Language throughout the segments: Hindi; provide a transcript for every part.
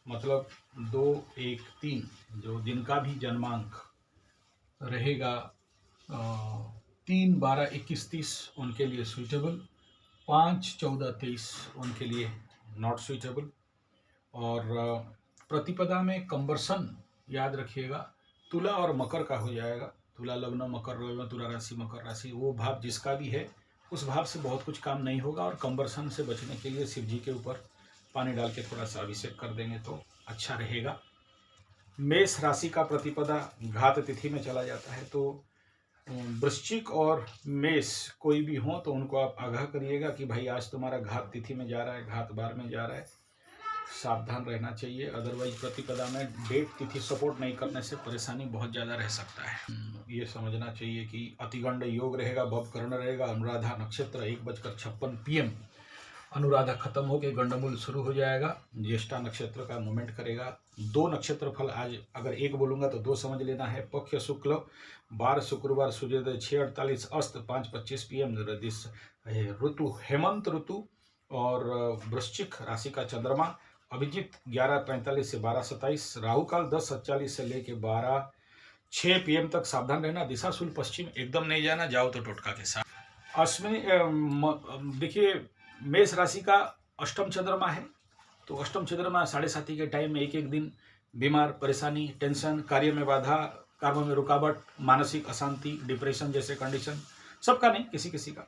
मतलब 2, 1, 3 जो जिनका भी जन्मांक रहेगा 3, 12, 21, 30 उनके लिए सूटेबल, 5, 14, 23 उनके लिए नॉट सूटेबल। और प्रतिपदा में कंबरसन याद रखिएगा, तुला और मकर का हो जाएगा। तुला लग्न, मकर लग्न, तुला राशि, मकर राशि, वो भाव जिसका भी है उस भाव से बहुत कुछ काम नहीं होगा। और कंबरसन से बचने के लिए शिव जी के ऊपर पानी डाल के थोड़ा सा अभिषेक कर देंगे तो अच्छा रहेगा। मेष राशि का प्रतिपदा घात तिथि में चला जाता है, तो वृश्चिक और मेष कोई भी हो तो उनको आप आगाह करिएगा कि भाई आज तुम्हारा घात तिथि में जा रहा है, घात बार में जा रहा है, सावधान रहना चाहिए। अदरवाइज प्रतिपदा में डेट तिथि सपोर्ट नहीं करने से परेशानी बहुत ज़्यादा रह सकता है। ये समझना चाहिए कि अतिगंड योग रहेगा, भव कर्ण रहेगा। अनुराधा नक्षत्र 1:56 PM, अनुराधा खत्म होकर गंडमूल शुरू हो जाएगा। ज्येष्ठा नक्षत्र का मूवमेंट करेगा। 2 नक्षत्र फल आज अगर एक बोलूँगा तो 2 समझ लेना है। पक्ष शुक्ल, बार शुक्रवार, सूर्योदय 6:48, अस्त 5:25 PM, ऋतु हेमंत ऋतु। और वृश्चिक राशि का चंद्रमा अभिजीत 11:45 से 12:27, राहु काल 10:47 से लेके 12:06 PM तक। सावधान रहना, दिशा शुल पश्चिम, एकदम नहीं जाना, जाओ तो टोटका के साथ। अश्विनी देखिए, मेष राशि का अष्टम चंद्रमा है, तो अष्टम चंद्रमा 7:30 के टाइम में एक दिन बीमार, परेशानी, टेंशन, कार्य में बाधा, कर्म में रुकावट, मानसिक अशांति, डिप्रेशन जैसे कंडीशन, सबका नहीं, किसी किसी का।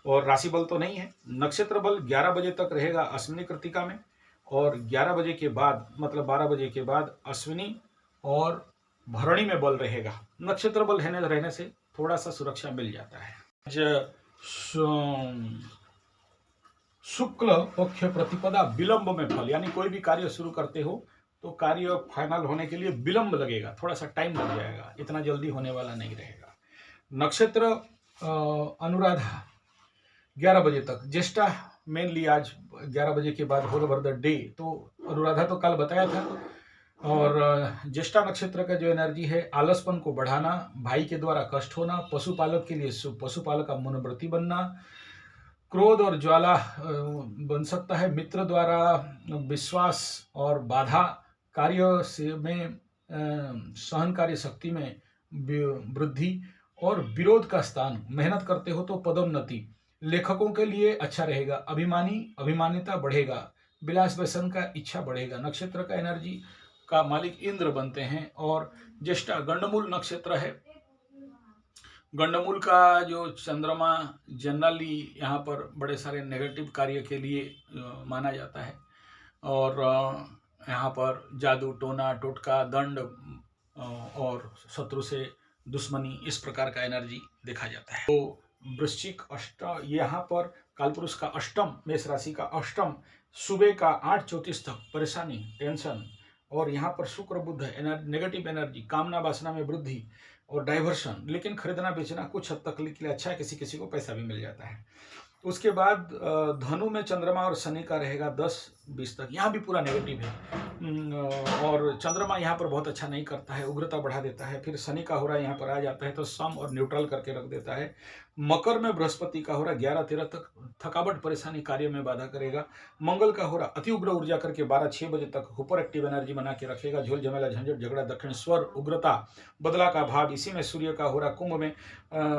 और राशि बल तो नहीं है। नक्षत्र बल 11 बजे तक रहेगा अश्विनी कृतिका में, और 11 बजे के बाद मतलब 12 बजे के बाद अश्विनी और भरणी में बल रहेगा। नक्षत्र बल रहने से थोड़ा सा सुरक्षा मिल जाता है। शुक्ल पक्ष प्रतिपदा विलंब में फल, यानी कोई भी कार्य शुरू करते हो तो कार्य फाइनल होने के लिए विलंब लगेगा, थोड़ा सा टाइम लग जाएगा, इतना जल्दी होने वाला नहीं रहेगा। नक्षत्र अनुराधा 11 बजे तक, ज्येष्ठा मेनली आज 11 बजे के बाद होल ओवर द डे, तो अनुराधा तो कल बताया था। और ज्येष्ठा नक्षत्र का जो एनर्जी है, आलसपन को बढ़ाना, भाई के द्वारा कष्ट होना, पशुपालक के लिए पशुपालक का मनोवृत्ति बनना, क्रोध और ज्वाला बन सकता है, मित्र द्वारा विश्वास और बाधा, कार्य से में सहनकारी शक्ति में वृद्धि, और विरोध का स्थान, मेहनत करते हो तो पदोन्नति। लेखकों के लिए अच्छा रहेगा, अभिमानिता बढ़ेगा, विलास व्यसन का इच्छा बढ़ेगा। नक्षत्र का एनर्जी का मालिक इंद्र बनते हैं। और ज्येष्ठा गंडमूल नक्षत्र है। गंडमूल का जो चंद्रमा जनरली यहाँ पर बड़े सारे नेगेटिव कार्य के लिए माना जाता है, और यहाँ पर जादू, टोना, टोटका, दंड और शत्रु से दुश्मनी, इस प्रकार का एनर्जी देखा जाता है। तो वृश्चिक यहाँ पर कालपुरुष का अष्टम, मेष राशि का अष्टम, सुबह का 8:34 तक परेशानी, टेंशन। और यहाँ पर शुक्र बुध नेगेटिव एनर्जी, कामना वासना में वृद्धि और डाइवर्शन, लेकिन खरीदना बेचना कुछ हद तक के लिए अच्छा है, किसी किसी को पैसा भी मिल जाता है। उसके बाद धनु में चंद्रमा और शनि का रहेगा 10-20 तक, यहाँ भी पूरा नेगेटिव है। और चंद्रमा यहाँ पर बहुत अच्छा नहीं करता है, उग्रता बढ़ा देता है। फिर शनि का हो रहा यहाँ पर आ जाता है तो सम और न्यूट्रल करके रख देता है। मकर में बृहस्पति का हो रहा 11-13 तक, थकावट, परेशानी, कार्य में बाधा करेगा। मंगल का हो रहा अति उग्र ऊर्जा करके 12-6 बजे तक हुपर एक्टिव एनर्जी बना के रखेगा। झोल झमेला, झंझट, झगड़ा, दक्षिण स्वर, उग्रता, बदला का भाव। इसी में सूर्य का हो रहा कुंभ में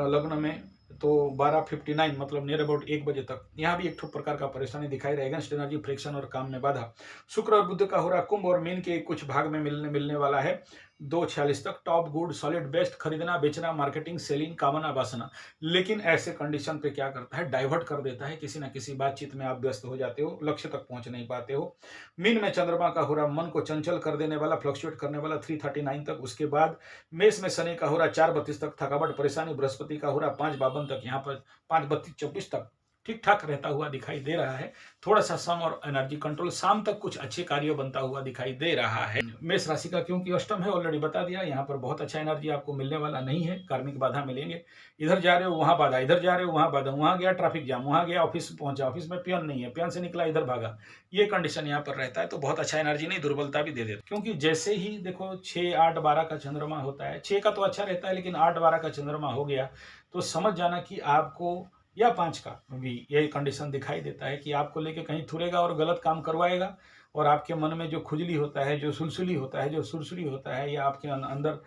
लग्न में, तो 12:59 मतलब नियर अबाउट 1 बजे तक, यहाँ भी एक प्रकार का परेशानी दिखाई रहेगा। अगेंस्ट एनर्जी, फ्रिक्शन और काम में बाधा। शुक्र और बुध का हो रहा कुंभ और मीन के कुछ भाग में मिलने वाला है 2:46 तक। टॉप, गुड, सॉलिड, बेस्ट, खरीदना बेचना, मार्केटिंग, सेलिंग, कामना वासना। लेकिन ऐसे कंडीशन पे क्या करता है, डाइवर्ट कर देता है, किसी ना किसी बातचीत में आप व्यस्त हो जाते हो, लक्ष्य तक पहुंच नहीं पाते हो। मीन में चंद्रमा का हो रहा मन को चंचल कर देने वाला, फ्लक्चुएट करने वाला 3:39 तक। उसके बाद मेष में शनि का हो रहा 4:32 तक, थकावट, परेशानी। बृहस्पति का हो रहा 5:52 तक, यहाँ पर 5:32-24 तक ठीक ठाक रहता हुआ दिखाई दे रहा है। थोड़ा सा सम और एनर्जी कंट्रोल, शाम तक कुछ अच्छे कार्य बनता हुआ दिखाई दे रहा है। मेष राशि का क्योंकि अष्टम है, ऑलरेडी बता दिया, यहाँ पर बहुत अच्छा एनर्जी आपको मिलने वाला नहीं है। कार्मिक बाधा मिलेंगे, इधर जा रहे हो वहां बाधा, इधर जा रहे हो वहां बाधा, वहां गया ट्रैफिक जाम, वहां गया ऑफिस पहुंचा, ऑफिस में पियन नहीं है, पियन से निकला इधर भागा, ये कंडीशन यहाँ पर रहता है। तो बहुत अच्छा एनर्जी नहीं, दुर्बलता भी दे देता, क्योंकि जैसे ही देखो 6, 8, 12 का चंद्रमा होता है, 6 का तो अच्छा रहता है, लेकिन 8, 12 का चंद्रमा हो गया तो समझ जाना कि आपको, या 5 का भी यही कंडीशन दिखाई देता है कि आपको लेके कहीं थुरेगा और गलत काम करवाएगा, और आपके मन में जो खुजली होता है, जो सुलसुली होता है, जो सुरसुरी होता है, या आपके अंदर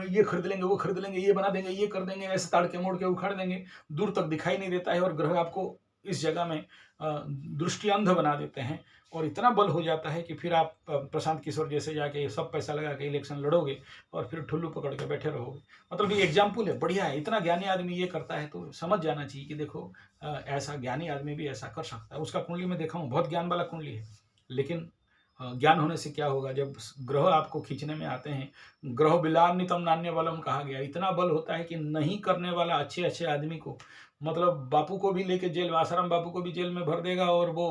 ये खरीद लेंगे, वो खरीद लेंगे, ये बना देंगे, ये कर देंगे, ऐसे ताड़ के मोड़ के उखाड़ देंगे, दूर तक दिखाई नहीं देता है और ग्रह आपको इस जगह में दृष्टि अंध बना देते हैं और इतना बल हो जाता है कि फिर आप प्रशांत किशोर जैसे जाके सब पैसा लगा के इलेक्शन लड़ोगे और फिर ठुल्लू पकड़ के बैठे रहोगे। मतलब ये एग्जाम्पल है, बढ़िया है। इतना ज्ञानी आदमी ये करता है तो समझ जाना चाहिए कि देखो ऐसा ज्ञानी आदमी भी ऐसा कर सकता है। उसका कुंडली में देखा हूँ, बहुत ज्ञान वाला कुंडली है, लेकिन ज्ञान होने से क्या होगा, जब ग्रह आपको खींचने में आते हैं, ग्रह बिलान्नितम नान्य बलम कहा गया, इतना बल होता है कि नहीं करने वाला अच्छे अच्छे आदमी को, मतलब बापू को भी लेके जेल में, आसाराम बापू को भी जेल में भर देगा और वो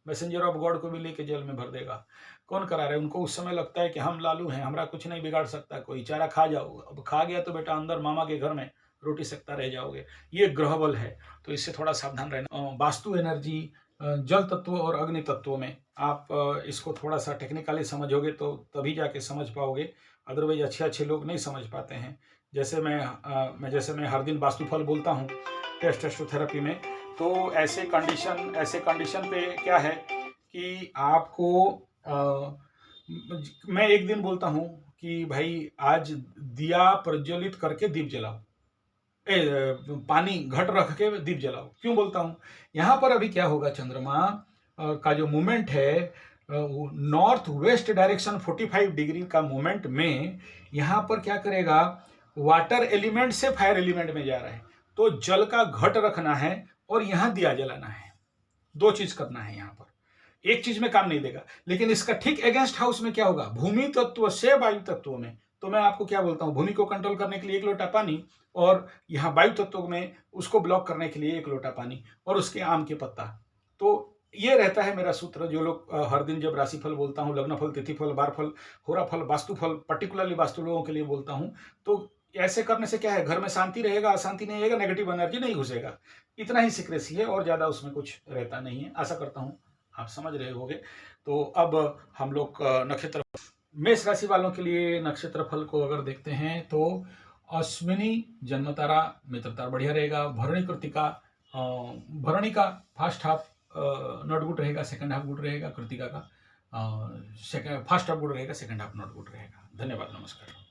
मैसेंजर ऑफ गॉड को भी लेके जेल में भर देगा। कौन करा रहा है? उनको उस समय लगता है कि हम लालू हैं, हमारा कुछ नहीं बिगाड़ सकता कोई, चारा खा जाओ। अब खा गया तो बेटा अंदर मामा के घर में रोटी सेकता रह जाओगे। ये ग्रह बल है, तो इससे थोड़ा सावधान रहना। वास्तु एनर्जी जल तत्व और अग्नि तत्वों में आप इसको थोड़ा सा टेक्निकली समझोगे तो तभी जाके समझ पाओगे, अदरवाइज अच्छे अच्छे लोग नहीं समझ पाते हैं। जैसे मैं हर दिन वास्तुफल बोलता हूँ टेस्टोथेरेपी में, तो ऐसे कंडीशन पे क्या है कि आपको मैं एक दिन बोलता हूँ कि भाई आज दिया प्रज्वलित करके दीप जलाओ, पानी घट रख के दीप जलाओ। क्यों बोलता हूं? यहां पर अभी क्या होगा, चंद्रमा का जो मूवमेंट है नॉर्थ वेस्ट डायरेक्शन 45 डिग्री का मूवमेंट में यहां पर क्या करेगा, वाटर एलिमेंट से फायर एलिमेंट में जा रहा है, तो जल का घट रखना है और यहां दिया जलाना है। दो चीज करना है यहां पर, एक चीज में काम नहीं देगा। लेकिन इसका ठीक अगेंस्ट हाउस में क्या होगा, भूमि तत्व से वायु तत्व में, तो मैं आपको क्या बोलता हूं, भूमि को कंट्रोल करने के लिए 1 लोटा पानी, और यहाँ वायु तत्व में उसको ब्लॉक करने के लिए 1 लोटा पानी, और उसके आम के पत्ता। तो ये रहता है मेरा सूत्र। जो लोग हर दिन जब राशिफल बोलता हूँ, लग्नफल, तिथिफल, बारफल, होराफल, वास्तुफल, पर्टिकुलरली वास्तु लोगों के लिए बोलता हूँ, तो ऐसे करने से क्या है, घर में शांति रहेगा, अशांति नहीं रहेगा, नेगेटिव एनर्जी नहीं घुसेगा। इतना ही सीक्रेसी है और ज्यादा उसमें कुछ रहता नहीं है। आशा करता हूँ आप समझ रहे होंगे। तो अब हम लोग नक्षत्र, मेष राशि वालों के लिए नक्षत्र फल को अगर देखते हैं तो अश्विनी जन्म तारा मित्रता बढ़िया रहेगा। भरणी का फर्स्ट हाफ नॉट गुड रहेगा, सेकंड हाफ गुड रहेगा। कृतिका का फर्स्ट हाफ गुड रहेगा, सेकंड हाफ नॉट गुड रहेगा। धन्यवाद, नमस्कार।